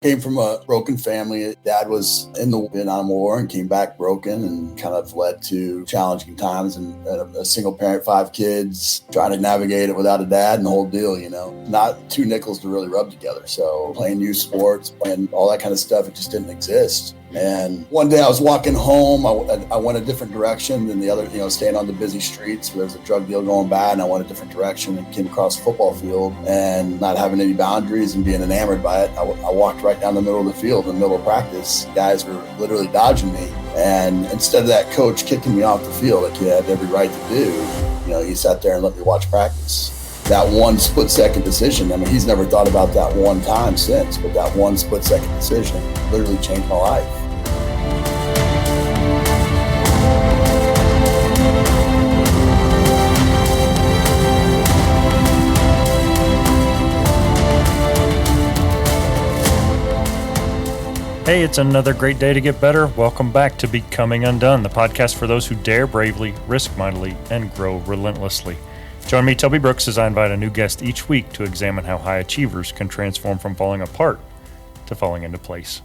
Came from a broken family. Dad was in the Vietnam War and came back broken, and kind of led to challenging times, and a single parent, 5 kids, trying to navigate it without a dad and the whole deal, not 2 nickels to really rub together. So playing youth sports, playing all that kind of stuff, it just didn't exist. And one day I was walking home. I went a different direction than the other, staying on the busy streets. There was a drug deal going bad, and I went a different direction and came across the football field, and not having any boundaries and being enamored by it, I walked right down the middle of the field in the middle of practice. Guys were literally dodging me. And instead of that coach kicking me off the field like he had every right to do, he sat there and let me watch practice. That one split-second decision, he's never thought about that one time since, but that one split-second decision literally changed my life. Hey, it's another great day to get better. Welcome back to Becoming Undone, the podcast for those who dare bravely, risk mightily, and grow relentlessly. Join me, Toby Brooks, as I invite a new guest each week to examine how high achievers can transform from falling apart to falling into place.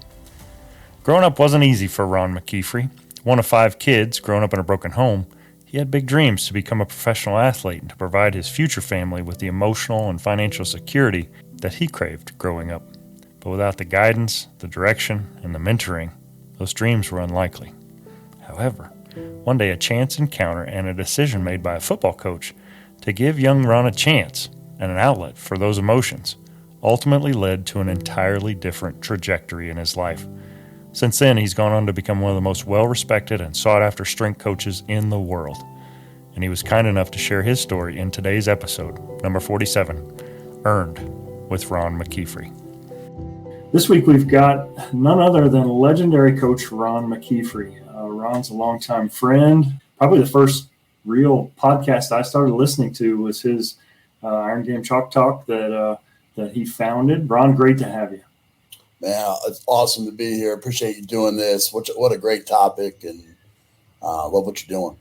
Growing up wasn't easy for Ron McKeefery. One of 5 kids, growing up in a broken home, he had big dreams to become a professional athlete and to provide his future family with the emotional and financial security that he craved growing up. But without the guidance, the direction, and the mentoring, those dreams were unlikely. However, one day a chance encounter and a decision made by a football coach to give young Ron a chance and an outlet for those emotions ultimately led to an entirely different trajectory in his life. Since then, he's gone on to become one of the most well-respected and sought-after strength coaches in the world. And he was kind enough to share his story in today's episode, number 47, Earned with Ron McKeefery. This week we've got none other than legendary coach Ron McKeefery. Ron's a longtime friend. Probably the first real podcast I started listening to was his Iron Game Chalk Talk that he founded. Ron, great to have you. Man, it's awesome to be here. Appreciate you doing this. What a great topic, and love what you're doing.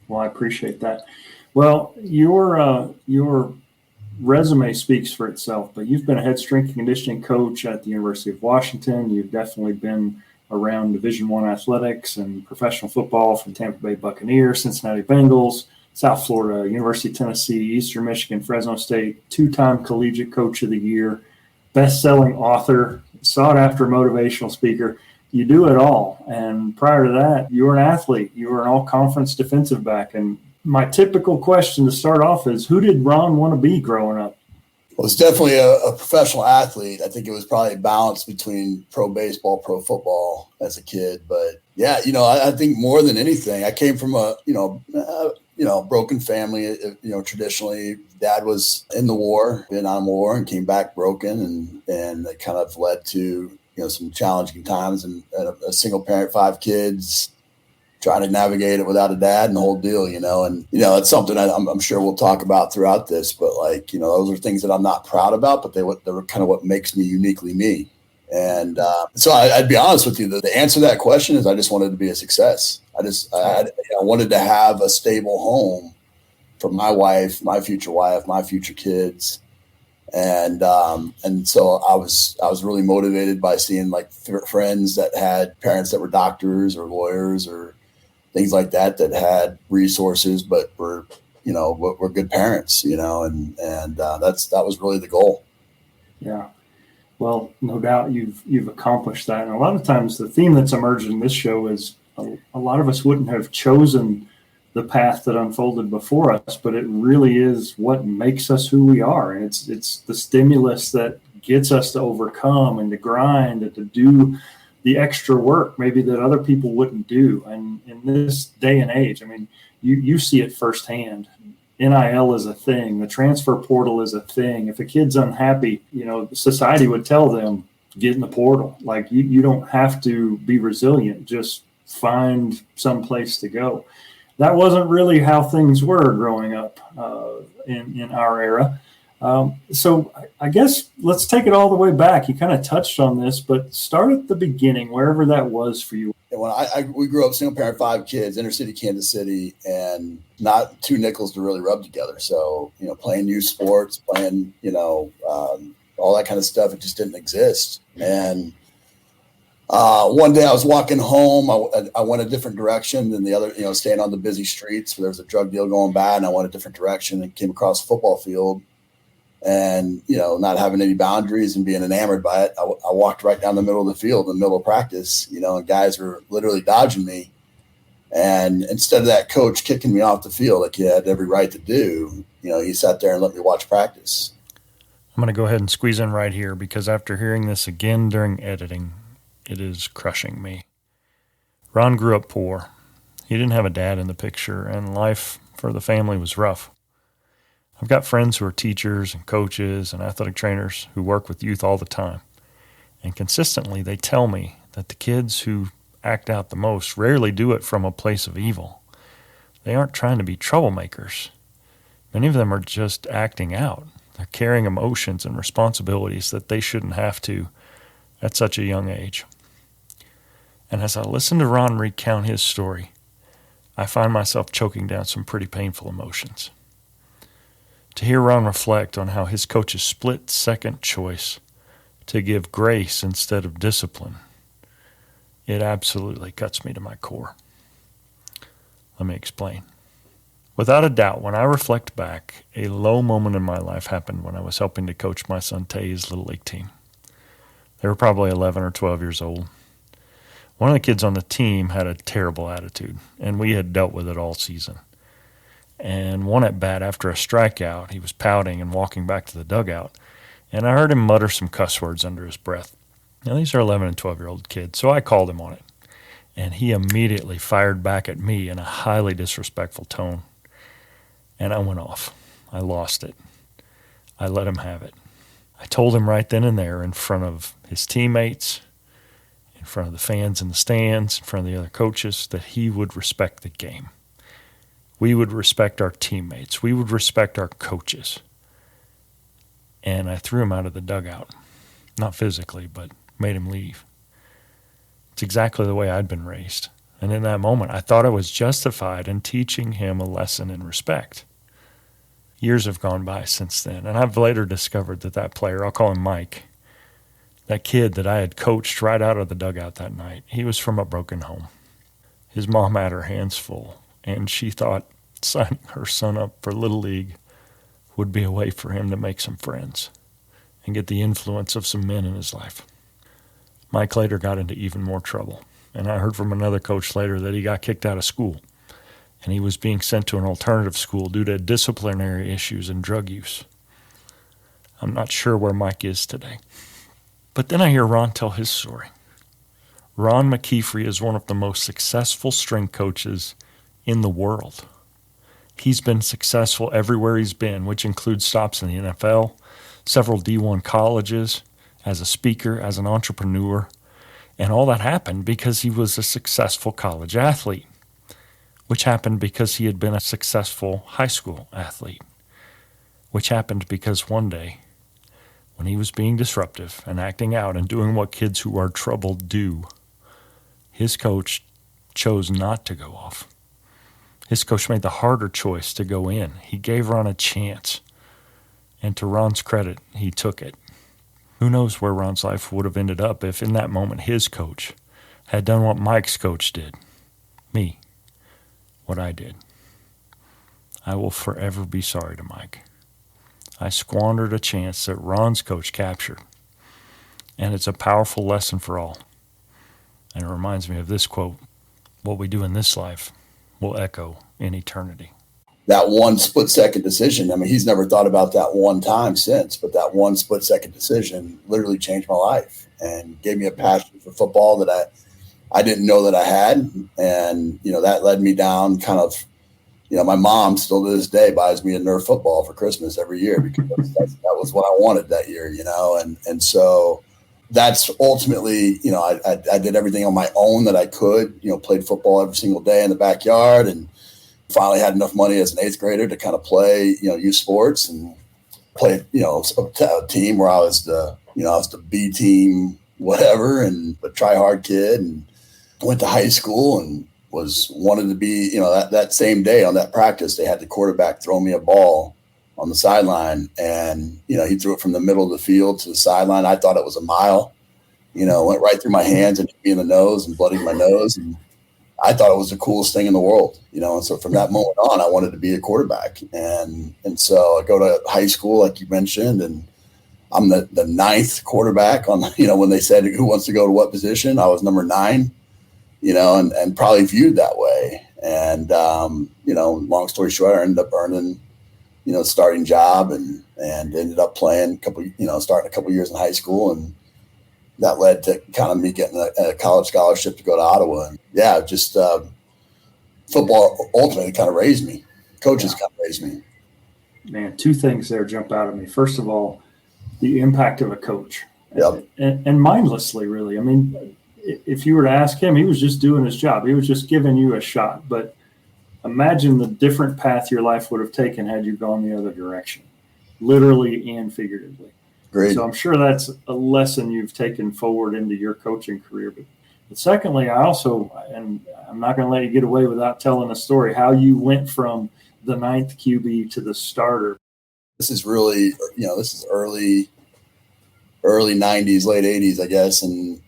Well, I appreciate that. Well, your resume speaks for itself, but you've been a head strength and conditioning coach at the University of Washington. You've definitely been around Division I athletics and professional football from Tampa Bay Buccaneers, Cincinnati Bengals, South Florida, University of Tennessee, Eastern Michigan, Fresno State, 2-time collegiate coach of the year, best-selling author, sought-after motivational speaker. You do it all. And prior to that, you were an athlete. You were an all-conference defensive back. And my typical question to start off is, who did Ron want to be growing up? Well, it's definitely a professional athlete. I think it was probably a balance between pro baseball, pro football as a kid. But yeah, I think more than anything, I came from a broken family. Traditionally, Dad was in the war, Vietnam War, and came back broken, and it kind of led to some challenging times, and a single parent, 5 kids, trying to navigate it without a dad and the whole deal, and it's something I'm sure we'll talk about throughout this, but those are things that I'm not proud about, but they were kind of what makes me uniquely me. And so I'd be honest with you, the answer to that question is I just wanted to be a success. I wanted to have a stable home for my wife, my future kids. And so I was really motivated by seeing friends that had parents that were doctors or lawyers or things like that had resources, but were good parents, and that was really the goal. Yeah. Well, no doubt you've accomplished that. And a lot of times the theme that's emerged in this show is a lot of us wouldn't have chosen the path that unfolded before us, but it really is what makes us who we are. And it's the stimulus that gets us to overcome and to grind and to do the extra work maybe that other people wouldn't do. And in this day and age, you see it firsthand. NIL is a thing. The transfer portal is a thing. If a kid's unhappy, society would tell them, get in the portal. You don't have to be resilient. Just find some place to go. That wasn't really how things were growing up in our era. So I guess let's take it all the way back. You kind of touched on this, but start at the beginning, wherever that was for you. When we grew up single parent, 5 kids, inner city Kansas City, and not 2 nickels to really rub together. So playing youth sports, playing all that kind of stuff. It just didn't exist. And one day I was walking home. I went a different direction than the other, staying on the busy streets where there was a drug deal going bad, and I went a different direction and came across a football field. And, not having any boundaries and being enamored by it, I walked right down the middle of the field in the middle of practice, and guys were literally dodging me. And instead of that coach kicking me off the field like he had every right to do, he sat there and let me watch practice. I'm going to go ahead and squeeze in right here because after hearing this again during editing, it is crushing me. Ron grew up poor. He didn't have a dad in the picture, and life for the family was rough. I've got friends who are teachers and coaches and athletic trainers who work with youth all the time. And consistently, they tell me that the kids who act out the most rarely do it from a place of evil. They aren't trying to be troublemakers. Many of them are just acting out. They're carrying emotions and responsibilities that they shouldn't have to at such a young age. And as I listen to Ron recount his story, I find myself choking down some pretty painful emotions. To hear Ron reflect on how his coach's split-second choice to give grace instead of discipline, it absolutely cuts me to my core. Let me explain. Without a doubt, when I reflect back, a low moment in my life happened when I was helping to coach my son Tay's Little League team. They were probably 11 or 12 years old. One of the kids on the team had a terrible attitude, and we had dealt with it all season. And one at bat, after a strikeout, he was pouting and walking back to the dugout, and I heard him mutter some cuss words under his breath. Now, these are 11 and 12-year-old kids, so I called him on it, and he immediately fired back at me in a highly disrespectful tone, and I went off. I lost it. I let him have it. I told him right then and there in front of his teammates, in front of the fans in the stands, in front of the other coaches, that he would respect the game. We would respect our teammates. We would respect our coaches. And I threw him out of the dugout. Not physically, but made him leave. It's exactly the way I'd been raised. And in that moment, I thought I was justified in teaching him a lesson in respect. Years have gone by since then, and I've later discovered that player, I'll call him Mike, that kid that I had coached right out of the dugout that night, he was from a broken home. His mom had her hands full, and she thought signing her son up for Little League would be a way for him to make some friends and get the influence of some men in his life. Mike later got into even more trouble, and I heard from another coach later that he got kicked out of school, and he was being sent to an alternative school due to disciplinary issues and drug use. I'm not sure where Mike is today. But then I hear Ron tell his story. Ron McKeefery is one of the most successful strength coaches in the world. He's been successful everywhere he's been, which includes stops in the NFL, several D1 colleges, as a speaker, as an entrepreneur, and all that happened because he was a successful college athlete, which happened because he had been a successful high school athlete, which happened because one day, when he was being disruptive and acting out and doing what kids who are troubled do, his coach chose not to go off. His coach made the harder choice to go in. He gave Ron a chance, and to Ron's credit, he took it. Who knows where Ron's life would have ended up if in that moment his coach had done what Mike's coach did, me, what I did. I will forever be sorry to Mike. I squandered a chance that Ron's coach captured, and it's a powerful lesson for all. And it reminds me of this quote, what we do in this life will echo in eternity. That one split-second decision, I mean, he's never thought about that one time since, but that one split-second decision literally changed my life and gave me a passion for football that I didn't know that I had. And, that led me down kind of, my mom still to this day buys me a Nerf football for Christmas every year because that was what I wanted that year, and so that's ultimately, I did everything on my own that I could, played football every single day in the backyard, and finally had enough money as an eighth grader to kind of play, youth sports and play, a team where I was the B team, whatever, and a try hard kid, and went to high school and wanted to be, that same day on that practice, they had the quarterback throw me a ball on the sideline, and he threw it from the middle of the field to the sideline. I thought it was a mile. Went right through my hands and hit me in the nose and bloodied my nose, and I thought it was the coolest thing in the world. And so from that moment on, I wanted to be a quarterback, and so I go to high school, like you mentioned, and I'm the ninth quarterback on. When they said who wants to go to what position, I was number 9. And probably viewed that way. And, long story short, I ended up earning, starting job and ended up playing starting a couple years in high school. And that led to kind of me getting a college scholarship to go to Ottawa. And just football ultimately kind of raised me. Coaches kind of raised me. Man, 2 things there jump out at me. First of all, the impact of a coach. Yep. And mindlessly, really. I mean, if you were to ask him, he was just doing his job. He was just giving you a shot. But imagine the different path your life would have taken had you gone the other direction, literally and figuratively. Great. So I'm sure that's a lesson you've taken forward into your coaching career. But secondly, I also, and I'm not going to let you get away without telling a story, how you went from the 9th QB to the starter. This is really, this is early 90s, late 80s, I guess. And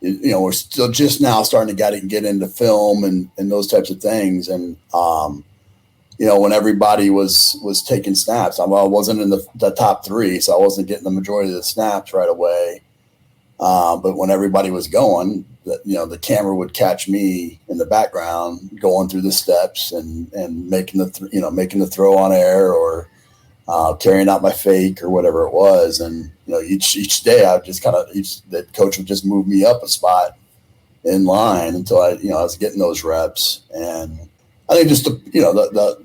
we're still just now starting to get into film and those types of things. And, when everybody was taking snaps, I wasn't in the top 3, so I wasn't getting the majority of the snaps right away. But when everybody was going, the camera would catch me in the background going through the steps and making the throw on air or carrying out my fake or whatever it was. And, each day I would just the coach would just move me up a spot in line until I was getting those reps. And I think just the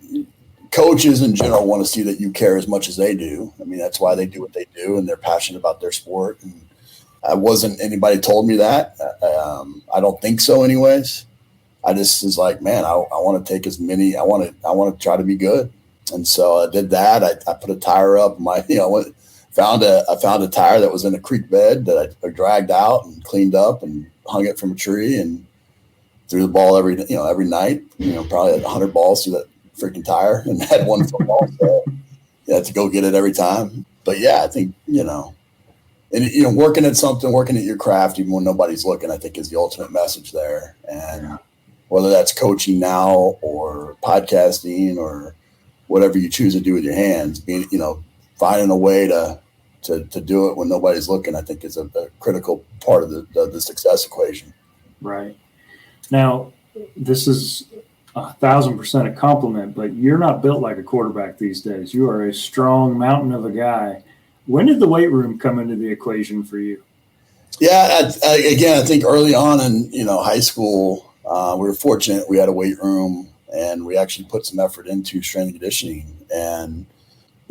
coaches in general want to see that you care as much as they do. I mean, that's why they do what they do, and they're passionate about their sport. And anybody told me that. I don't think so anyways. I just was like, man, I want to take as many, I want to try to be good. And so I did that. I put a tire up. Found a tire that was in a creek bed that I dragged out and cleaned up and hung it from a tree and threw the ball every night. Probably 100 balls through that freaking tire, and had one football. So you had to go get it every time. But I think working at your craft even when nobody's looking, I think is the ultimate message there. And whether that's coaching now or podcasting or whatever you choose to do with your hands, finding a way to do it when nobody's looking, I think is a critical part of the success equation. Right. Now, this is 1,000% a compliment, but you're not built like a quarterback these days. You are a strong mountain of a guy. When did the weight room come into the equation for you? Yeah, I think early on in high school, we were fortunate. We had a weight room, and we actually put some effort into strength and conditioning. And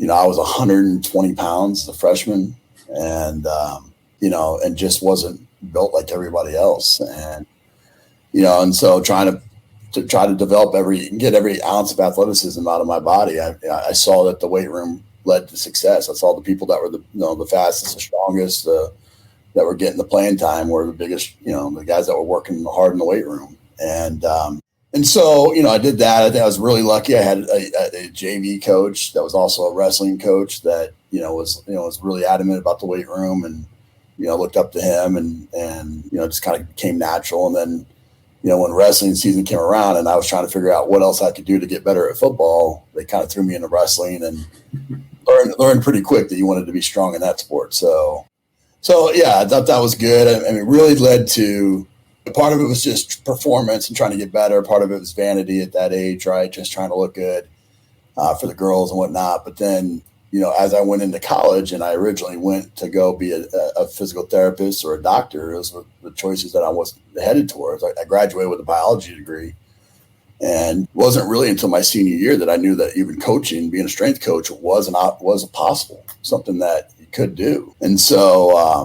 I was 120 pounds as a freshman, and and just wasn't built like everybody else. And and so trying to develop get every ounce of athleticism out of my body, I saw that the weight room led to success. I saw the people that were the fastest, the strongest, that were getting the playing time were the biggest, the guys that were working hard in the weight room. And so, I did that. I think I was really lucky. I had a JV coach that was also a wrestling coach that, was really adamant about the weight room, and, looked up to him and just kind of became natural. And then, when wrestling season came around and I was trying to figure out what else I could do to get better at football, they kind of threw me into wrestling and learned pretty quick that you wanted to be strong in that sport. So yeah, I thought that was good. I mean, it really led to, part of it was just performance and trying to get better. Part of it was vanity at that age, right? Just trying to look good for the girls and whatnot. But then, as I went into college, and I originally went to go be a physical therapist or a doctor, those were the choices that I was headed towards. I graduated with a biology degree, and it wasn't really until my senior year that I knew that even coaching, being a strength coach, was possible, something that you could do. And so, I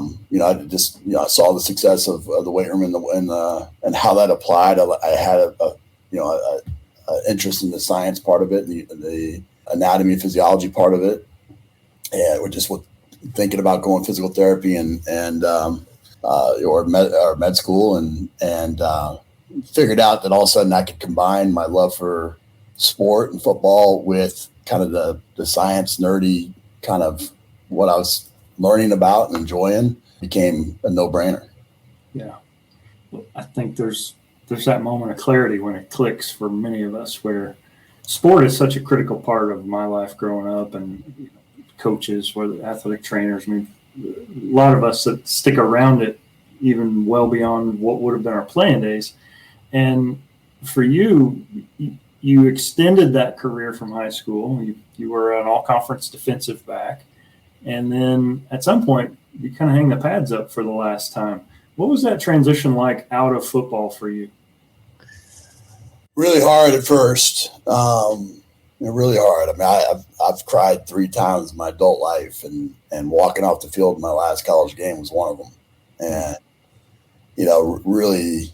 saw the success of the weight room and how that applied. I had a interest in the science part of it, the anatomy and physiology part of it. And we're just thinking about going physical therapy or med school, and figured out that all of a sudden I could combine my love for sport and football with kind of the science nerdy kind of what I was learning about and enjoying became a no-brainer. Yeah. Well, I think there's that moment of clarity when it clicks for many of us, where sport is such a critical part of my life growing up, and coaches, whether athletic trainers, I mean, a lot of us that stick around it even well beyond what would have been our playing days. And for you, you extended that career from high school. You were an all-conference defensive back. And then at some point, you kind of hang the pads up for the last time. What was that transition like out of football for you? Really hard at first. Really hard. I mean, I've cried 3 times in my adult life, and walking off the field in my last college game was one of them. And, really,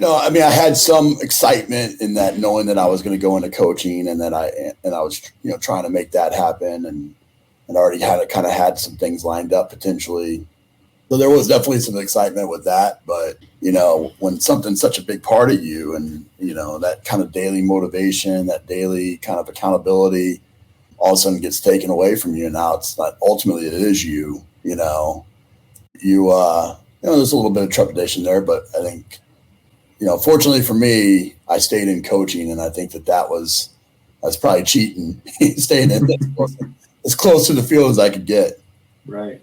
I mean, I had some excitement in that, knowing that I was going to go into coaching, and that I was, trying to make that happen, and already kind of had some things lined up potentially. So there was definitely some excitement with that. But, when something's such a big part of you, and, that kind of daily motivation, that daily kind of accountability, all of a sudden gets taken away from you. Now it's not, ultimately it is you, there's a little bit of trepidation there, but I think, fortunately for me, I stayed in coaching, and I think that was probably cheating, staying in as close to the field as I could get. Right.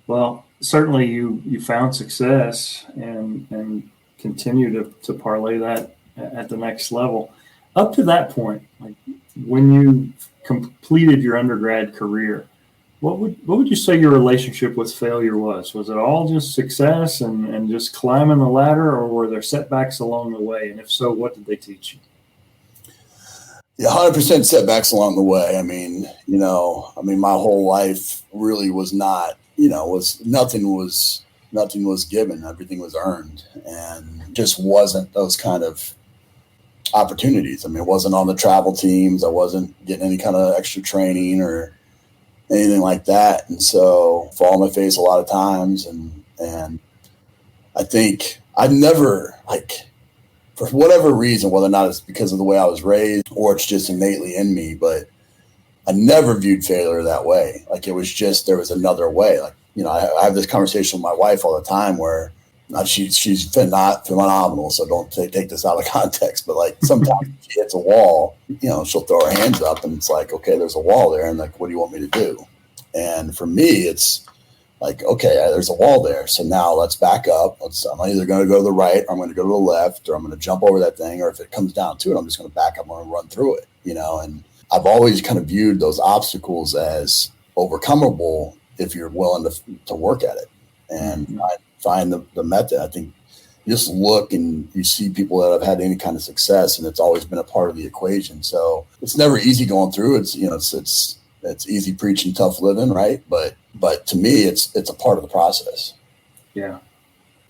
Well, certainly you found success and continue to parlay that at the next level. Up to that point, like when you completed your undergrad career, what would you say your relationship with failure was? Was it all just success and just climbing the ladder, or were there setbacks along the way? And if so, what did they teach you? Yeah, 100% setbacks along the way. I mean, my whole life really was not, nothing was given. Everything was earned, and just wasn't those kind of opportunities. I mean, it wasn't on the travel teams. I wasn't getting any kind of extra training or anything like that. And so fall on my face a lot of times. And I think I never, for whatever reason, whether or not it's because of the way I was raised or it's just innately in me, but I never viewed failure that way. Like, it was just, there was another way. Like, I have this conversation with my wife all the time where she's phenomenal, so don't take this out of context, but like sometimes she hits a wall, she'll throw her hands up, and it's like, okay, there's a wall there, and like, what do you want me to do? And for me, it's like, okay, there's a wall there, so now let's back up. I'm either going to go to the right, or I'm going to go to the left, or I'm going to jump over that thing, or if it comes down to it, I'm just going to back up and run through it, and I've always kind of viewed those obstacles as overcomable if you're willing to work at it and find the method. I think you just look and you see people that have had any kind of success, and it's always been a part of the equation. So it's never easy going through. It's it's easy preaching, tough living, right? But to me, it's a part of the process. Yeah,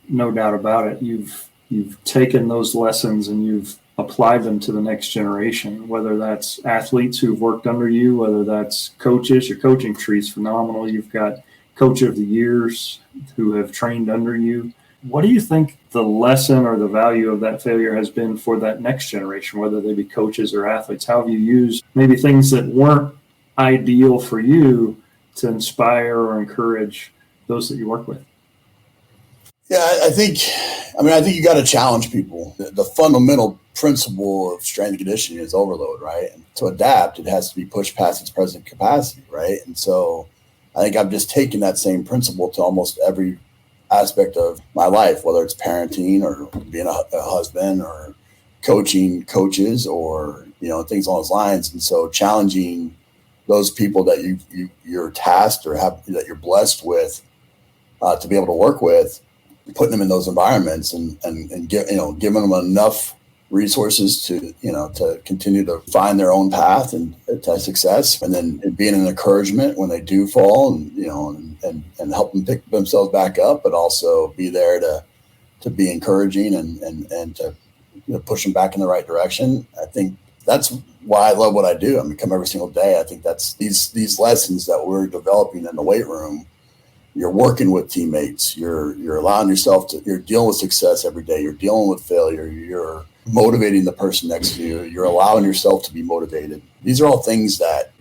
no doubt about it. You've taken those lessons and you've applied them to the next generation, whether that's athletes who've worked under you, whether that's coaches. Your coaching tree is phenomenal. You've got coach of the years who have trained under you. What do you think the lesson or the value of that failure has been for that next generation, whether they be coaches or athletes? How have you used maybe things that weren't ideal for you to inspire or encourage those that you work with? Yeah, I think you got to challenge people. The fundamental principle of strength and conditioning is overload, right? And to adapt, it has to be pushed past its present capacity, right? And so I think I've just taken that same principle to almost every aspect of my life, whether it's parenting or being a husband or coaching coaches or, things along those lines. And so challenging those people that you're tasked or that you're blessed with to be able to work with, putting them in those environments and giving them enough resources to continue to find their own path and to success, and then being an encouragement when they do fall, and help them pick themselves back up, but also be there to be encouraging and to push them back in the right direction. I think that's why I love what I do. I mean, come every single day. I think that's these lessons that we're developing in the weight room. You're working with teammates. You're allowing yourself you're dealing with success every day. You're dealing with failure. You're motivating the person next to you. You're allowing yourself to be motivated. These are all things that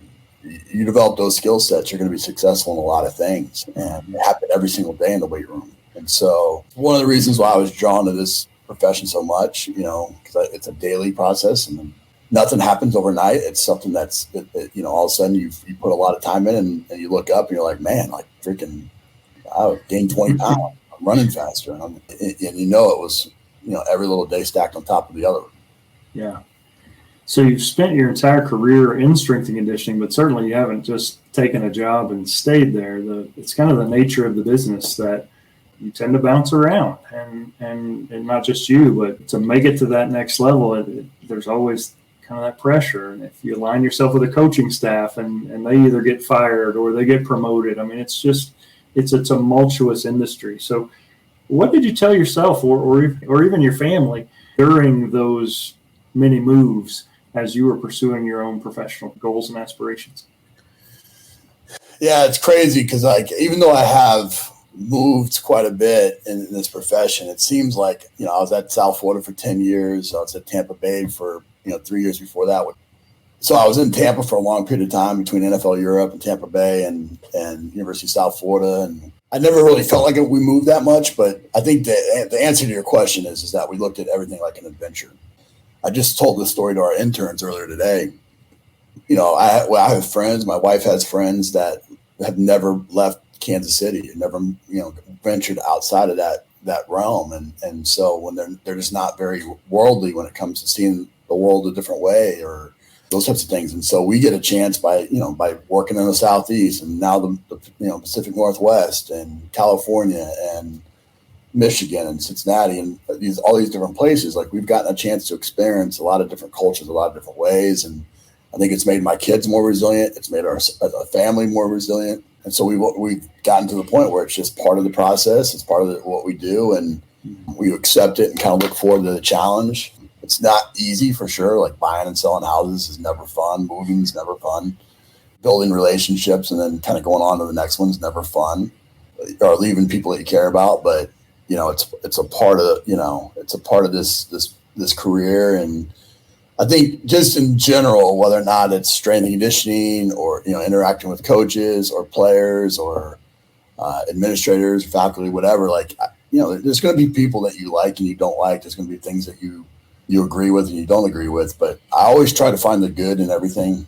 you develop those skill sets, you're going to be successful in a lot of things, and it happen every single day in the weight room. And so one of the reasons why I was drawn to this profession so much, because it's a daily process and nothing happens overnight. It's something that's, all of a sudden you put a lot of time in and you look up and you're like, man, like freaking, I gained 20 pounds. I'm running faster. And it was, every little day stacked on top of the other. Yeah. So you've spent your entire career in strength and conditioning, but certainly you haven't just taken a job and stayed there. It's kind of the nature of the business that you tend to bounce around, and not just you, but to make it to that next level, there's always kind of that pressure. And if you align yourself with a coaching staff and they either get fired or they get promoted, I mean, it's a tumultuous industry. So what did you tell yourself or even your family during those many moves as you were pursuing your own professional goals and aspirations? Yeah, it's crazy because even though I have moved quite a bit in this profession, it seems like, I was at South Florida for 10 years. I was at Tampa Bay for, 3 years before that. So I was in Tampa for a long period of time between NFL Europe and Tampa Bay and University of South Florida. And I never really felt like we moved that much, but I think the answer to your question is that we looked at everything like an adventure. I just told this story to our interns earlier today. I have friends, my wife has friends that have never left Kansas City and never, ventured outside of that realm. And so when they're just not very worldly when it comes to seeing the world a different way or those types of things. And so we get a chance by working in the Southeast and now the Pacific Northwest and California and Michigan and Cincinnati and all these different places. Like, we've gotten a chance to experience a lot of different cultures, a lot of different ways. And I think it's made my kids more resilient. It's made our family more resilient. And so we've gotten to the point where it's just part of the process. It's part of what we do, and we accept it and kind of look forward to the challenge. It's not easy for sure. Like, buying and selling houses is never fun. Moving is never fun. Building relationships and then kind of going on to the next one's never fun. Or leaving people that you care about, but it's a part of this career. And I think just in general, whether or not it's strength and conditioning or, interacting with coaches or players or administrators, faculty, whatever, there's going to be people that you like and you don't like. There's going to be things that you agree with and you don't agree with. But I always try to find the good in everything.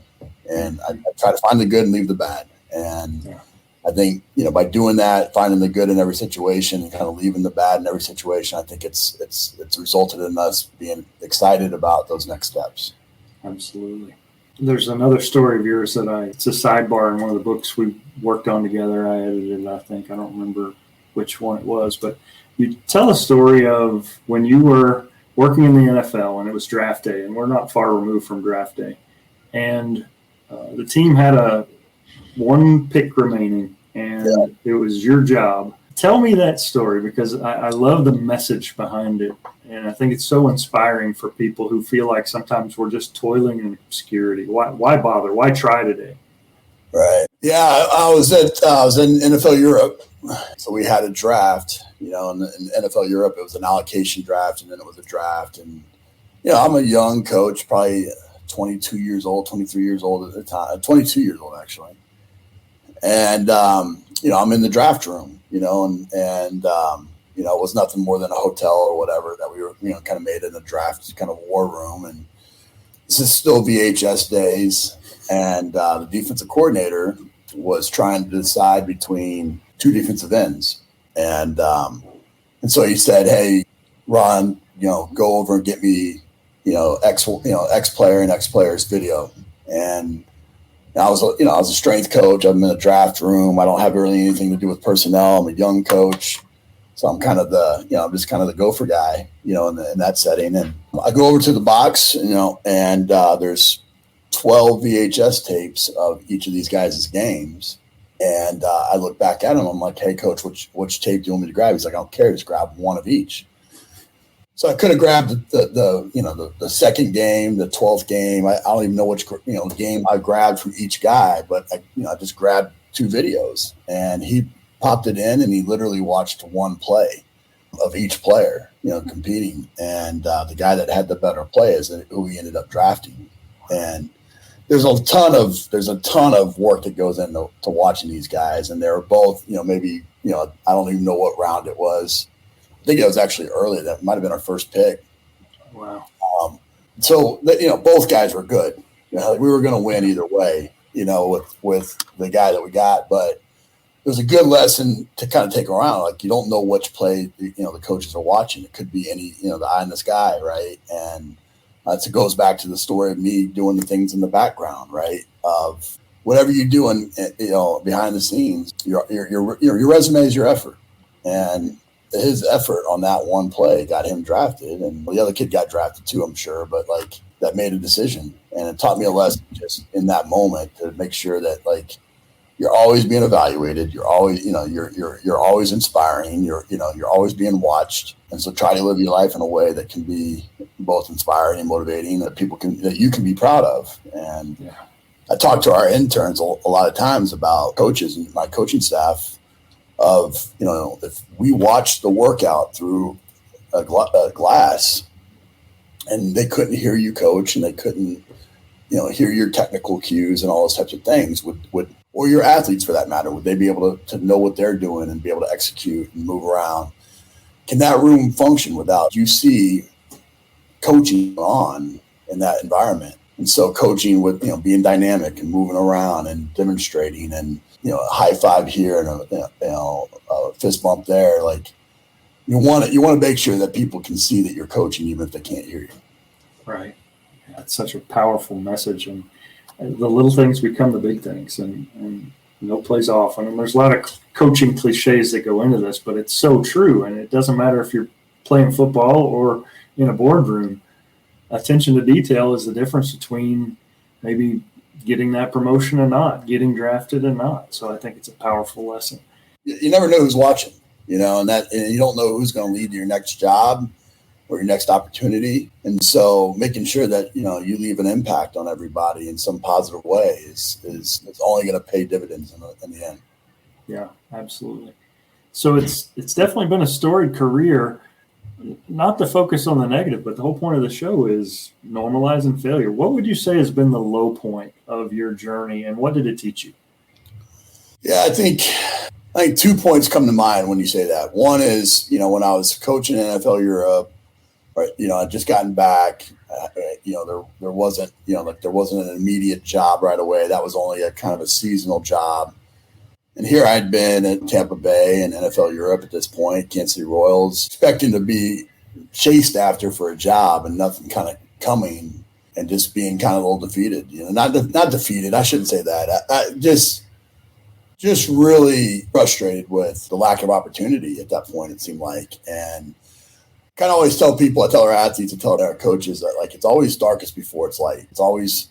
And I try to find the good and leave the bad. And I think, by doing that, finding the good in every situation and kind of leaving the bad in every situation, I think it's resulted in us being excited about those next steps. Absolutely. There's another story of yours it's a sidebar in one of the books we worked on together. I edited it, I think. I don't remember which one it was, but you tell a story of when you were working in the NFL and it was draft day, and we're not far removed from draft day. And the team had one pick remaining, and It was your job. Tell me that story, because I love the message behind it, and I think it's so inspiring for people who feel like sometimes we're just toiling in obscurity. Why bother? Why try today? Right. Yeah, I was in NFL Europe, so we had a draft. In NFL Europe, it was an allocation draft, and then it was a draft. And I'm a young coach, probably 22 years old, 23 years old at the time, 22 years old actually. And, I'm in the draft room, and it was nothing more than a hotel or whatever that we were, kind of made in a draft kind of war room. And this is still VHS days. And the defensive coordinator was trying to decide between two defensive ends. And so he said, hey, Ron, go over and get me, X player and X player's video. And I was a strength coach. I'm in a draft room. I don't have really anything to do with personnel. I'm a young coach. So I'm kind of I'm just kind of the gopher guy, in that setting. And I go over to the box, and there's 12 VHS tapes of each of these guys' games. And I look back at him. I'm like, hey, coach, which tape do you want me to grab? He's like, I don't care. Just grab one of each. So I could have grabbed the second game, the 12th game. I don't even know which game I grabbed from each guy, but I just grabbed two videos, and he popped it in, and he literally watched one play. of each player, competing. And the guy that had the better play is who we ended up drafting. And there's a ton of work that goes into watching these guys. And they were both, maybe, I don't even know what round it was. I think it was actually early. That might have been our first pick. Wow. So, both guys were good. We were going to win either way, with the guy that we got. But it was a good lesson to kind of take around. Like, you don't know which play, the coaches are watching. It could be any, the eye in the sky, right? And it goes back to the story of me doing the things in the background, right? Of whatever you're doing, behind the scenes, your resume is your effort. And his effort on that one play got him drafted, and the other kid got drafted too, I'm sure, but that made a decision. And it taught me a lesson just in that moment to make sure that you're always being evaluated. You're always, you're always inspiring. You're always being watched. And so try to live your life in a way that can be both inspiring and motivating, that you can be proud of. And I talk to our interns a lot of times about coaches and my coaching staff of, if we watched the workout through a glass and they couldn't hear you coach and they couldn't, hear your technical cues and all those types of things, or your athletes for that matter, would they be able to know what they're doing and be able to execute and move around? Can that room function without you see coaching on in that environment? And so coaching with, being dynamic and moving around and demonstrating and, a high five here and a fist bump there. You want to make sure that people can see that you're coaching, even if they can't hear you. Right. Yeah, it's such a powerful message. And the little things become the big things, and no plays off. I mean, there's a lot of coaching cliches that go into this, but it's so true. And it doesn't matter if you're playing football or in a boardroom. Attention to detail is the difference between maybe getting that promotion and not, getting drafted and not. So I think it's a powerful lesson. You never know who's watching, and you don't know who's going to lead to your next job or your next opportunity. And so making sure that, you leave an impact on everybody in some positive way is only going to pay dividends in the end. Yeah, absolutely. So it's definitely been a storied career. Not to focus on the negative, but the whole point of the show is normalizing failure. What would you say has been the low point of your journey, and what did it teach you? Yeah, I think 2 points come to mind when you say that. One is, when I was coaching in NFL Europe, right, I'd just gotten back. There wasn't an immediate job right away. That was only a kind of a seasonal job. And here I'd been at Tampa Bay and NFL Europe at this point, Kansas City Royals, expecting to be chased after for a job and nothing kind of coming, and just being kind of a little defeated. Not defeated. I shouldn't say that. I just really frustrated with the lack of opportunity at that point, it seemed like. And kind of always tell people, I tell our athletes, I tell our coaches that it's always darkest before it's light. It's always.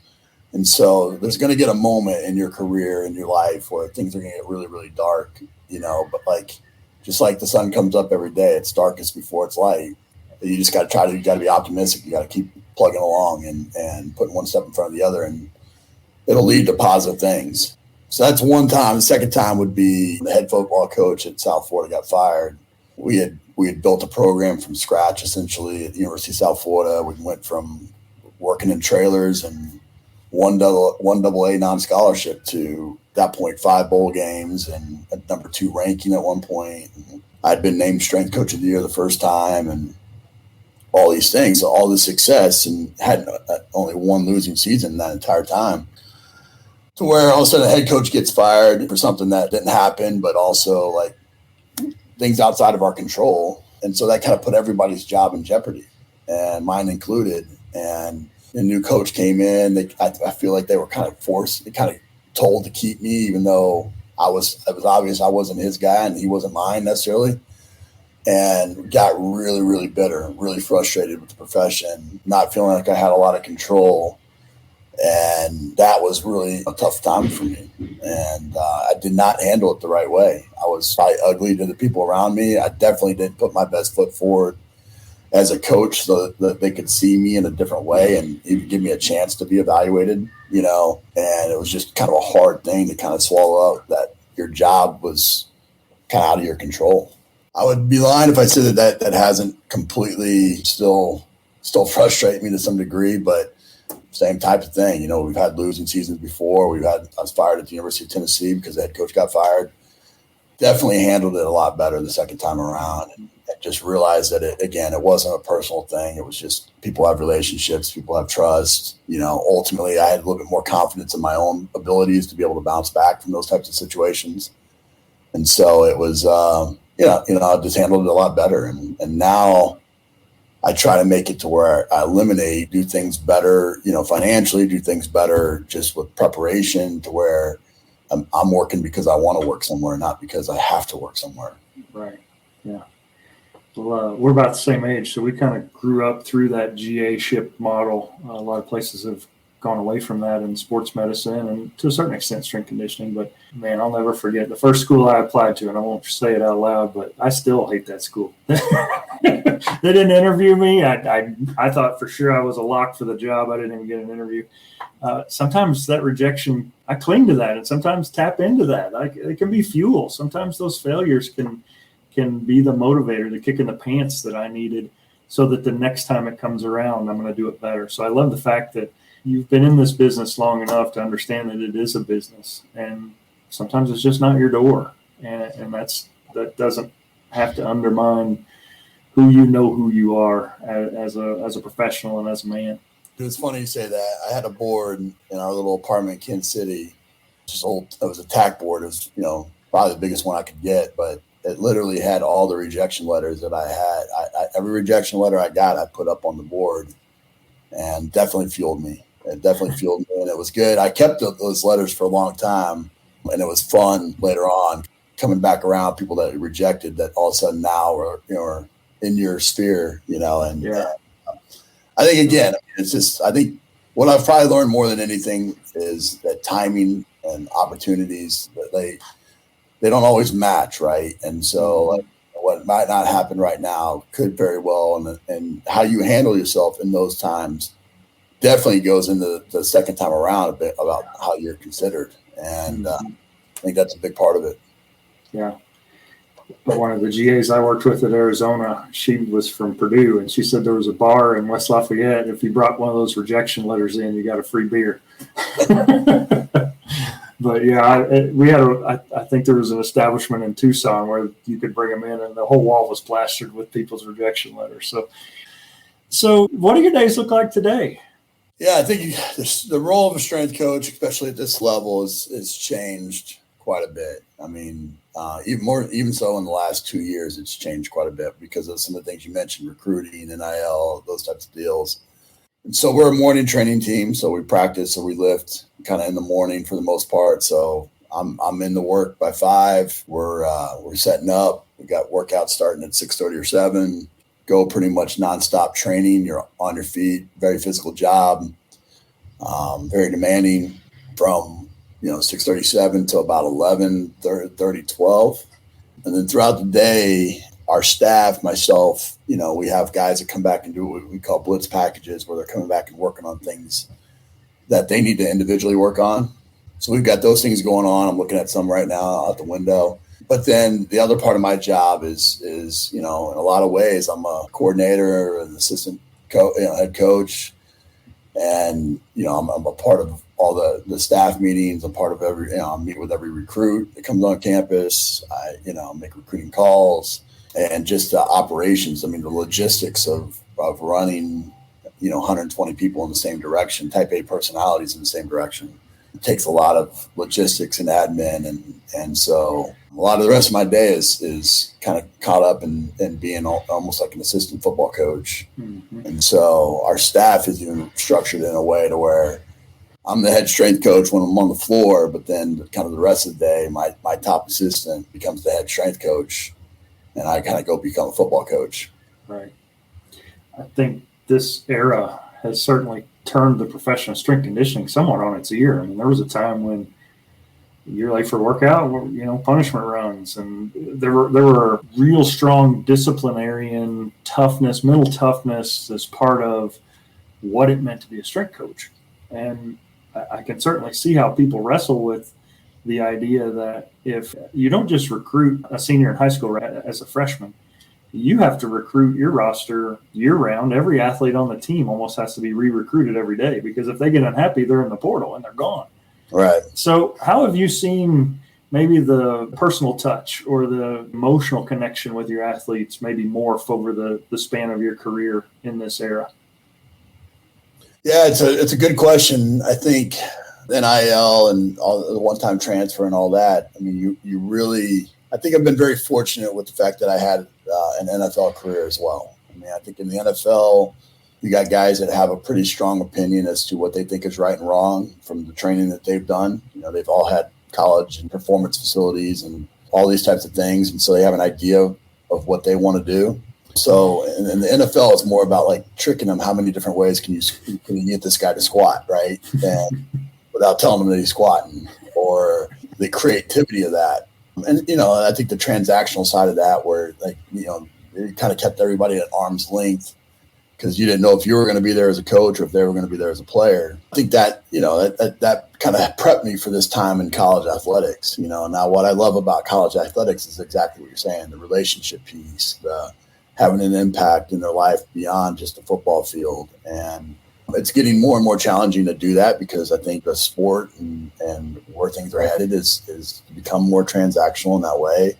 And so there's going to get a moment in your career, in your life, where things are going to get really, really dark, but just like the sun comes up every day, it's darkest before it's light. You just got to be optimistic. You got to keep plugging along and putting one step in front of the other, and it'll lead to positive things. So that's one time. The second time would be the head football coach at South Florida got fired. We had built a program from scratch, essentially, at the University of South Florida. We went from working in trailers and one double A non-scholarship to that point 5 bowl games and a number 2 ranking at one point. And I'd been named strength coach of the year the first time, and all these things, all this success, and had only one losing season that entire time. To where all of a sudden a head coach gets fired for something that didn't happen, but also things outside of our control. And so that kind of put everybody's job in jeopardy, and mine included. And a new coach came in. I feel like they were kind of forced, kind of told to keep me, even though it was obvious I wasn't his guy and he wasn't mine necessarily. And got really, really bitter, really frustrated with the profession, not feeling like I had a lot of control. And that was really a tough time for me. And I did not handle it the right way. I was probably ugly to the people around me. I definitely didn't put my best foot forward as a coach so that they could see me in a different way and even give me a chance to be evaluated, and it was just kind of a hard thing to kind of swallow up, that your job was kind of out of your control. I would be lying if I said that hasn't completely still frustrate me to some degree, but same type of thing. We've had losing seasons before. I was fired at the University of Tennessee because the head coach got fired. Definitely handled it a lot better the second time around, and just realized that it wasn't a personal thing. It was just people have relationships, people have trust. Ultimately I had a little bit more confidence in my own abilities to be able to bounce back from those types of situations. And so it was, I just handled it a lot better. And now I try to make it to where I eliminate, do things better, financially, do things better just with preparation to where I'm working because I want to work somewhere, not because I have to work somewhere. Right. Yeah. Well, we're about the same age, so we kind of grew up through that GA ship model. A lot of places have gone away from that in sports medicine and to a certain extent strength conditioning. But man, I'll never forget the first school I applied to, and I won't say it out loud, but I still hate that school. They didn't interview me. I thought for sure I was a lock for the job. I didn't even get an interview. Sometimes that rejection, I cling to that and sometimes tap into that. It can be fuel. Sometimes those failures can be the motivator, the kick in the pants that I needed so that the next time it comes around, I'm going to do it better. So I love the fact that you've been in this business long enough to understand that it is a business, and sometimes it's just not your door. And that doesn't have to undermine who you are as a professional and as a man. Dude, it's funny you say that. I had a board in our little apartment in Kansas City. It was a tack board. It was, probably the biggest one I could get, but it literally had all the rejection letters that I had. Every rejection letter I got, I put up on the board, and definitely fueled me. It definitely fueled me, and it was good. I kept those letters for a long time, and it was fun later on coming back around people that rejected that all of a sudden now are in your sphere, and yeah. I think, again, it's just, I think what I've probably learned more than anything is that timing and opportunities, they don't always match, right? And so what might not happen right now could very well, and how you handle yourself in those times definitely goes into the second time around a bit about how you're considered. And I think that's a big part of it. Yeah. One of the GAs I worked with at Arizona, she was from Purdue, and she said there was a bar in West Lafayette. If you brought one of those rejection letters in, you got a free beer. But yeah, I think there was an establishment in Tucson where you could bring them in, and the whole wall was plastered with people's rejection letters. So what do your days look like today? Yeah, I think the role of a strength coach, especially at this level, is changed quite a bit. I mean, even so in the last 2 years, it's changed quite a bit because of some of the things you mentioned, recruiting, NIL, those types of deals. And so we're a morning training team, so we practice or we lift kind of in the morning for the most part. So I'm in the work by 5. We're setting up. We got workouts starting at 6:30 or 7. Go pretty much nonstop training. You're on your feet. Very physical job. Very demanding from 6:37 to about 11:30, 12. And then throughout the day, our staff, myself, we have guys that come back and do what we call blitz packages, where they're coming back and working on things that they need to individually work on. So we've got those things going on. I'm looking at some right now out the window. But then the other part of my job is in a lot of ways, I'm a coordinator, an assistant head coach. And, I'm a part of all the staff meetings. I'm part of I meet with every recruit that comes on campus. I make recruiting calls, and just the operations. I mean, the logistics of running, 120 people in the same direction, type A personalities in the same direction. It takes a lot of logistics and admin. And so a lot of the rest of my day is kind of caught up in being almost like an assistant football coach. Mm-hmm. And so our staff is even structured in a way to where I'm the head strength coach when I'm on the floor, but then kind of the rest of the day, my top assistant becomes the head strength coach, and I kind of go become a football coach. Right. I think this era has certainly turned the profession of strength conditioning somewhat on its ear. I mean, there was a time when you're late for workout, punishment runs, and there were real strong disciplinarian toughness, mental toughness as part of what it meant to be a strength coach. And I can certainly see how people wrestle with the idea that if you don't just recruit a senior in high school as a freshman, you have to recruit your roster year round. Every athlete on the team almost has to be re-recruited every day, because if they get unhappy, they're in the portal and they're gone. Right. So how have you seen maybe the personal touch or the emotional connection with your athletes maybe morph over the span of your career in this era? Yeah, it's a good question. I think NIL and all the one-time transfer and all that. I mean, you really. I think I've been very fortunate with the fact that I had an NFL career as well. I mean, I think in the NFL, you got guys that have a pretty strong opinion as to what they think is right and wrong from the training that they've done. You know, they've all had college and performance facilities and all these types of things, and so they have an idea of what they want to do. So, and the NFL is more about like tricking them. How many different ways can you get this guy to squat, right? And without telling him that he's squatting, or the creativity of that. And, you know, I think the transactional side of that, where, like, you know, it kind of kept everybody at arm's length because you didn't know if you were going to be there as a coach or if they were going to be there as a player. I think that, you know, that kind of prepped me for this time in college athletics. You know, now what I love about college athletics is exactly what you're saying, the relationship piece, the having an impact in their life beyond just the football field. And it's getting more and more challenging to do that because I think the sport and where things are headed is to become more transactional in that way.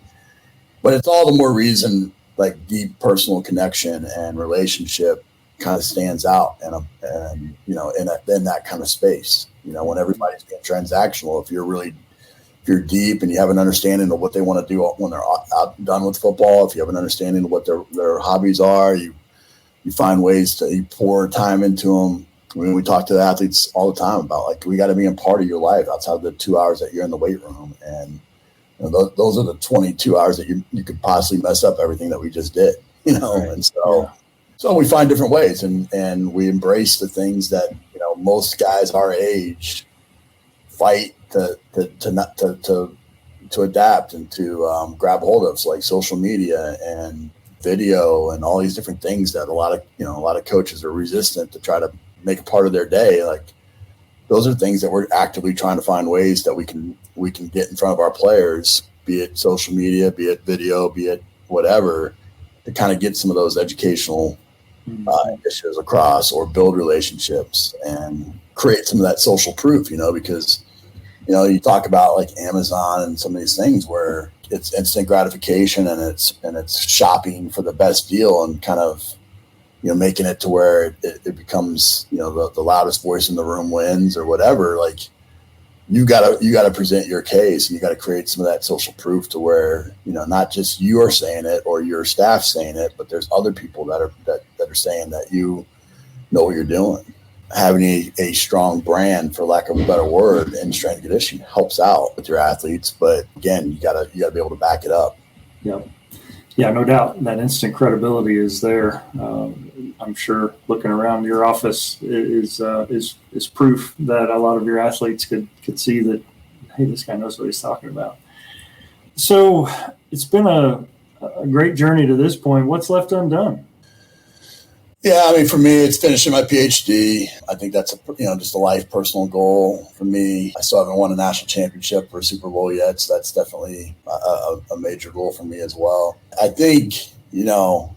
But it's all the more reason, like, deep personal connection and relationship kind of stands out and you know, in that kind of space. You know, when everybody's being transactional, if you're deep and you have an understanding of what they want to do when they're out done with football, if you have an understanding of what their hobbies are, you find ways to pour time into them. I mean, we talk to the athletes all the time about, like, we got to be a part of your life outside of the 2 hours that you're in the weight room. And you know, those are the 22 hours that you could possibly mess up everything that we just did, you know? Right. And so we find different ways and we embrace the things that, you know, most guys our age fight to adapt and to grab hold of, so like social media and video and all these different things that a lot of coaches are resistant to try to make a part of their day. Like, those are things that we're actively trying to find ways that we can get in front of our players, be it social media, be it video, be it whatever, to kind of get some of those educational issues across, or build relationships and create some of that social proof, you know, because, you know, you talk about like Amazon and some of these things where it's instant gratification and it's shopping for the best deal and kind of, you know, making it to where it becomes, you know, the loudest voice in the room wins or whatever. Like, you gotta present your case, and you gotta create some of that social proof to where, you know, not just you are saying it or your staff saying it, but there's other people that are saying that you know what you're doing. Having a strong brand, for lack of a better word, in strength and conditioning helps out with your athletes, but again, you gotta be able to back it up. Yep. Yeah, no doubt that instant credibility is there. I'm sure looking around your office is proof that a lot of your athletes could see that, hey, this guy knows what he's talking about. So it's been a great journey to this point. What's left undone? Yeah, I mean, for me, it's finishing my PhD. I think that's just a life personal goal for me. I still haven't won a national championship or a Super Bowl yet, so that's definitely a major goal for me as well. I think, you know,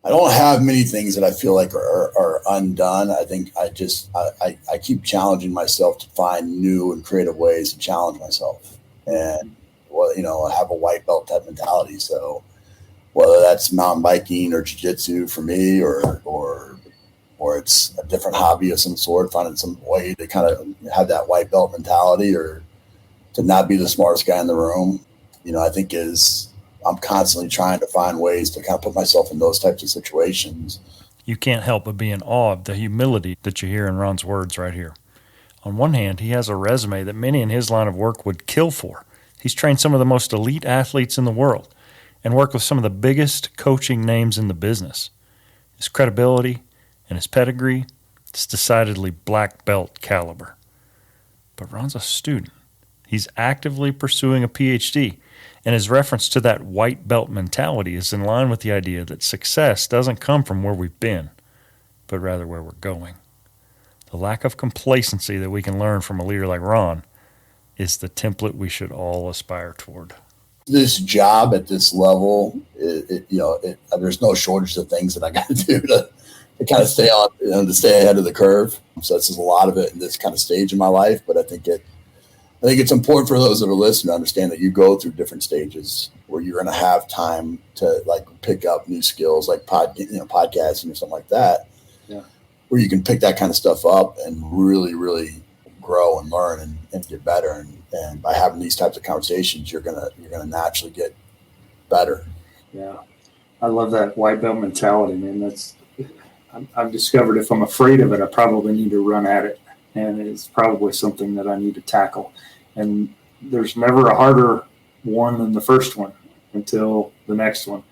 I don't have many things that I feel like are undone. I think I keep challenging myself to find new and creative ways to challenge myself, and, well, you know, I have a white belt type mentality, so whether that's mountain biking or jiu-jitsu for me, or it's a different hobby of some sort, finding some way to kind of have that white belt mentality, or to not be the smartest guy in the room, you know, I think I'm constantly trying to find ways to kind of put myself in those types of situations. You can't help but be in awe of the humility that you hear in Ron's words right here. On one hand, he has a resume that many in his line of work would kill for. He's trained some of the most elite athletes in the world and worked with some of the biggest coaching names in the business. His credibility and his pedigree, it's decidedly black belt caliber. But Ron's a student. He's actively pursuing a PhD, and his reference to that white belt mentality is in line with the idea that success doesn't come from where we've been, but rather where we're going. The lack of complacency that we can learn from a leader like Ron is the template we should all aspire toward? This job at this level, there's no shortage of things that I got to do to kind of stay on, to stay ahead of the curve. So this is a lot of it in this kind of stage in my life. But I think it's important for those that are listening to understand that you go through different stages where you're going to have time to like pick up new skills, like podcasting or something like that. Yeah. Where you can pick that kind of stuff up and really, really grow and learn and get better. And by having these types of conversations, you're gonna naturally get better. Yeah, I love that white belt mentality, man. I've discovered if I'm afraid of it, I probably need to run at it, and it's probably something that I need to tackle. And there's never a harder one than the first one until the next one.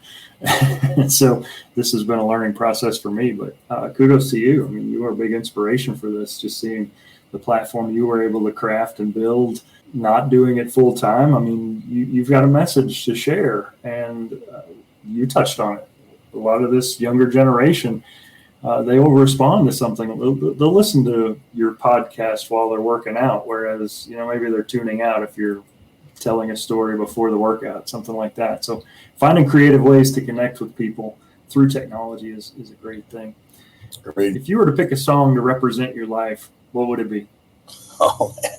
So this has been a learning process for me. But kudos to you. I mean, you are a big inspiration for this. Just seeing the platform you were able to craft and build. Not doing it full time. I mean, you've got a message to share, and you touched on it. A lot of this younger generation, they will respond to something. They'll listen to your podcast while they're working out, whereas maybe they're tuning out if you're telling a story before the workout, something like that. So finding creative ways to connect with people through technology is a great thing. Great. If you were to pick a song to represent your life, what would it be? Oh man.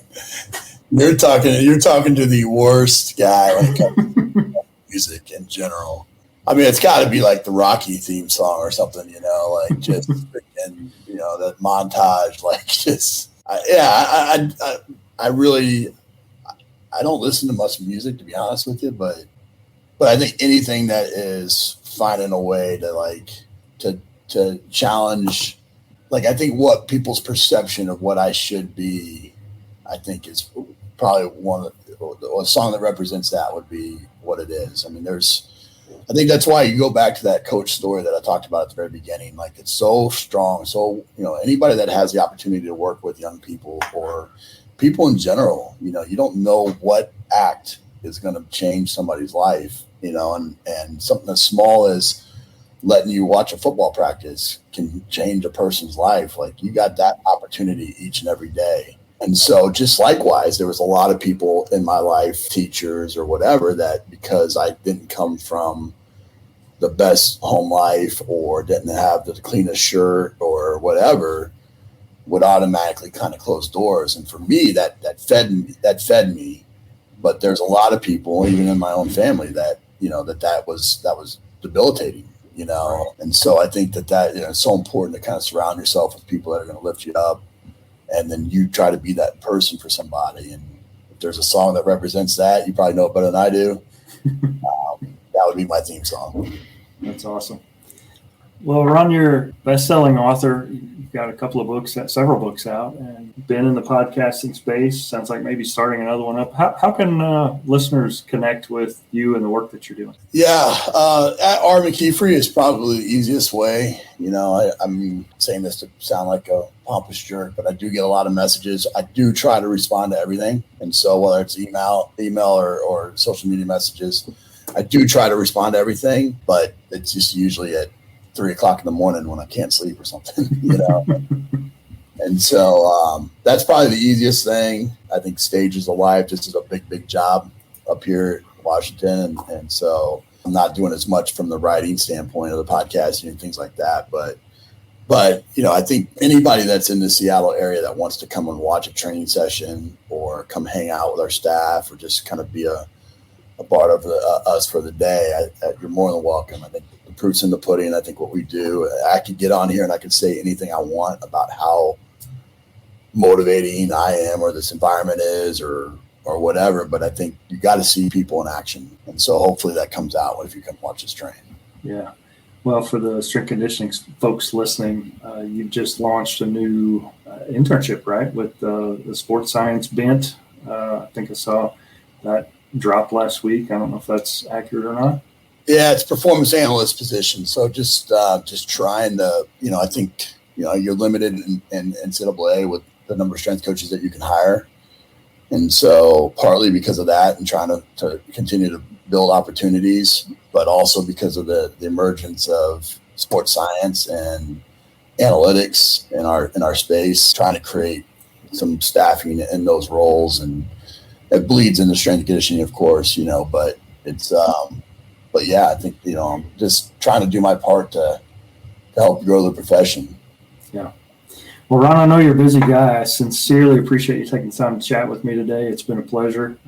You're talking to the worst guy when it comes to music in general. I mean, it's got to be like the Rocky theme song or something, like just freaking, that montage, like just, I really, I don't listen to much music, to be honest with you, but I think anything that is finding a way to challenge, like I think what people's perception of what I should be, I think is probably a song that represents that would be what it is. I mean, I think that's why you go back to that coach story that I talked about at the very beginning. Like it's so strong. So, anybody that has the opportunity to work with young people or people in general, you don't know what act is going to change somebody's life, and something as small as letting you watch a football practice can change a person's life. Like you got that opportunity each and every day. And so just likewise, there was a lot of people in my life, teachers or whatever, that because I didn't come from the best home life or didn't have the cleanest shirt or whatever, would automatically kind of close doors. And for me, that fed me. But there's a lot of people, even in my own family, that, that was debilitating, And so I think that it's so important to kind of surround yourself with people that are going to lift you up. And then you try to be that person for somebody. And if there's a song that represents that, you probably know it better than I do. That would be my theme song. That's awesome. Well, Ron, you're a best-selling author. You've got a couple of books, several books out, and been in the podcasting space. Sounds like maybe starting another one up. How can listeners connect with you and the work that you're doing? Yeah, at McKeefery is probably the easiest way. I'm saying this to sound like a pompous jerk, but I do get a lot of messages. I do try to respond to everything. And so whether it's email or social media messages, I do try to respond to everything, but it's just usually at 3:00 in the morning when I can't sleep or something, And so that's probably the easiest thing. I think Stages of Life just is a big job up here in Washington. And so I'm not doing as much from the writing standpoint of the podcasting and things like that. But I think anybody that's in the Seattle area that wants to come and watch a training session or come hang out with our staff or just kind of be a part of us for the day, you're more than welcome. I think the proof's in the pudding. I think what we do, I could get on here and I could say anything I want about how motivating I am or this environment is or whatever, but I think you got to see people in action. And so hopefully that comes out if you come watch us train. Yeah. Well, for the strength conditioning folks listening, you just launched a new internship, right? With the sports science bent. I think I saw that drop last week. I don't know if that's accurate or not. Yeah, it's performance analyst position. So just trying to, I think, you're limited in NCAA with the number of strength coaches that you can hire. And so partly because of that and trying to continue to build opportunities, but also because of the emergence of sports science and analytics in our space, trying to create some staffing in those roles and it bleeds into strength and conditioning, of course, but it's, but yeah, I think, I'm just trying to do my part to help grow the profession. Yeah. Well, Ron, I know you're a busy guy. I sincerely appreciate you taking the time to chat with me today. It's been a pleasure.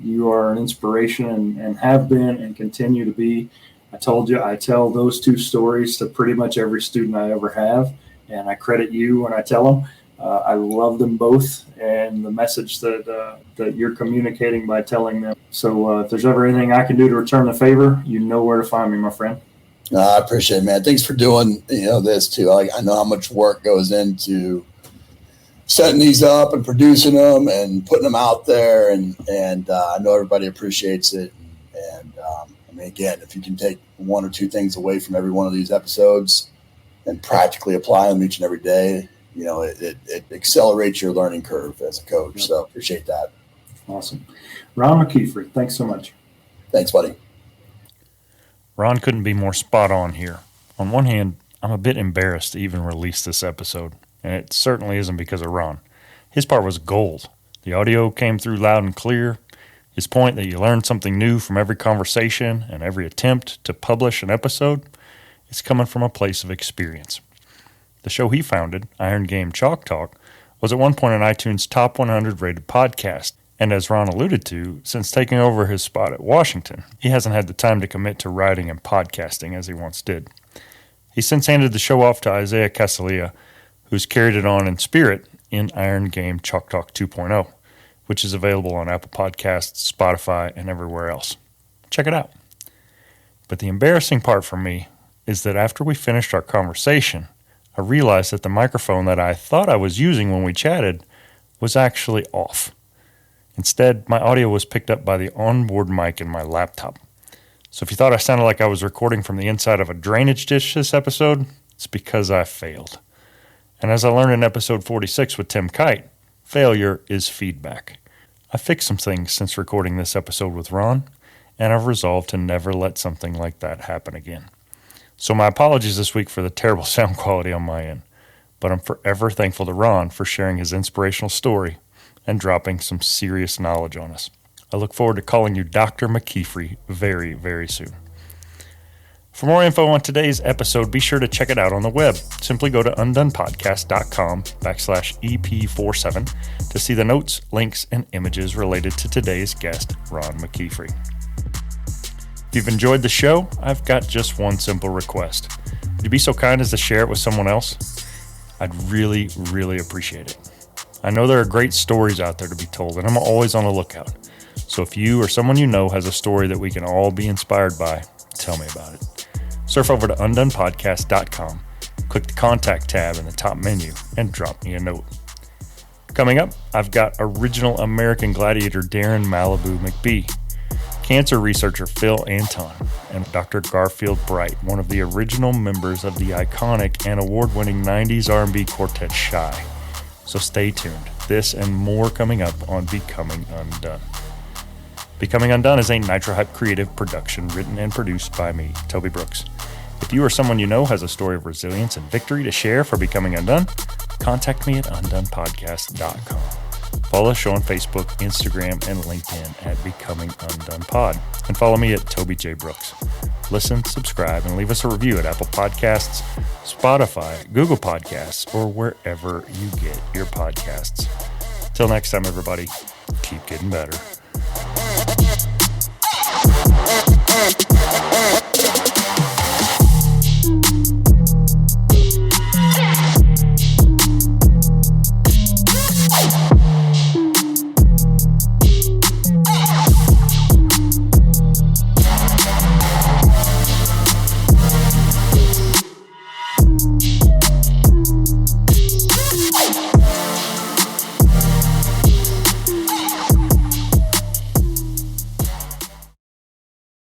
You are an inspiration and have been and continue to be. I told you I tell those two stories to pretty much every student I ever have, and I credit you when I tell them. I love them both and the message that you're communicating by telling them. So if there's ever anything I can do to return the favor, you know where to find me, my friend. I appreciate it, man. Thanks for doing, this too. I know how much work goes into setting these up and producing them and putting them out there. And I know everybody appreciates it. And again, if you can take one or two things away from every one of these episodes and practically apply them each and every day, it accelerates your learning curve as a coach. Yep. So appreciate that. Awesome. Ron McKeefery, thanks so much. Thanks, buddy. Ron couldn't be more spot on here. On one hand, I'm a bit embarrassed to even release this episode, and it certainly isn't because of Ron. His part was gold. The audio came through loud and clear. His point that you learn something new from every conversation and every attempt to publish an episode is coming from a place of experience. The show he founded, Iron Game Chalk Talk, was at one point an iTunes Top 100 rated podcast. And as Ron alluded to, since taking over his spot at Washington, he hasn't had the time to commit to writing and podcasting as he once did. He's since handed the show off to Isaiah Casalia, who's carried it on in spirit in Iron Game Chalk Talk 2.0, which is available on Apple Podcasts, Spotify, and everywhere else. Check it out. But the embarrassing part for me is that after we finished our conversation, I realized that the microphone that I thought I was using when we chatted was actually off. Instead, my audio was picked up by the onboard mic in my laptop. So if you thought I sounded like I was recording from the inside of a drainage ditch this episode, it's because I failed. And as I learned in episode 46 with Tim Kite, failure is feedback. I fixed some things since recording this episode with Ron, and I've resolved to never let something like that happen again. So my apologies this week for the terrible sound quality on my end, but I'm forever thankful to Ron for sharing his inspirational story and dropping some serious knowledge on us. I look forward to calling you Dr. McKeefery very, very soon. For more info on today's episode, be sure to check it out on the web. Simply go to undonepodcast.com/EP47 to see the notes, links, and images related to today's guest, Ron McKeefery. If you've enjoyed the show, I've got just one simple request. Would you be so kind as to share it with someone else? I'd really, really appreciate it. I know there are great stories out there to be told, and I'm always on the lookout. So if you or someone you know has a story that we can all be inspired by, tell me about it. Surf over to undonepodcast.com, click the contact tab in the top menu, and drop me a note. Coming up, I've got original American gladiator Darren Malibu McBee, cancer researcher Phil Anton, and Dr. Garfield Bright, one of the original members of the iconic and award-winning 90s R&B quartet Shy. So stay tuned. This and more coming up on Becoming Undone. Becoming Undone is a Nitro Hype creative production written and produced by me, Toby Brooks. If you or someone you know has a story of resilience and victory to share for Becoming Undone, contact me at undonepodcast.com. Follow the show on Facebook, Instagram, and LinkedIn at Becoming Undone Pod. And follow me at Toby J. Brooks. Listen, subscribe, and leave us a review at Apple Podcasts, Spotify, Google Podcasts, or wherever you get your podcasts. Till next time, everybody, keep getting better.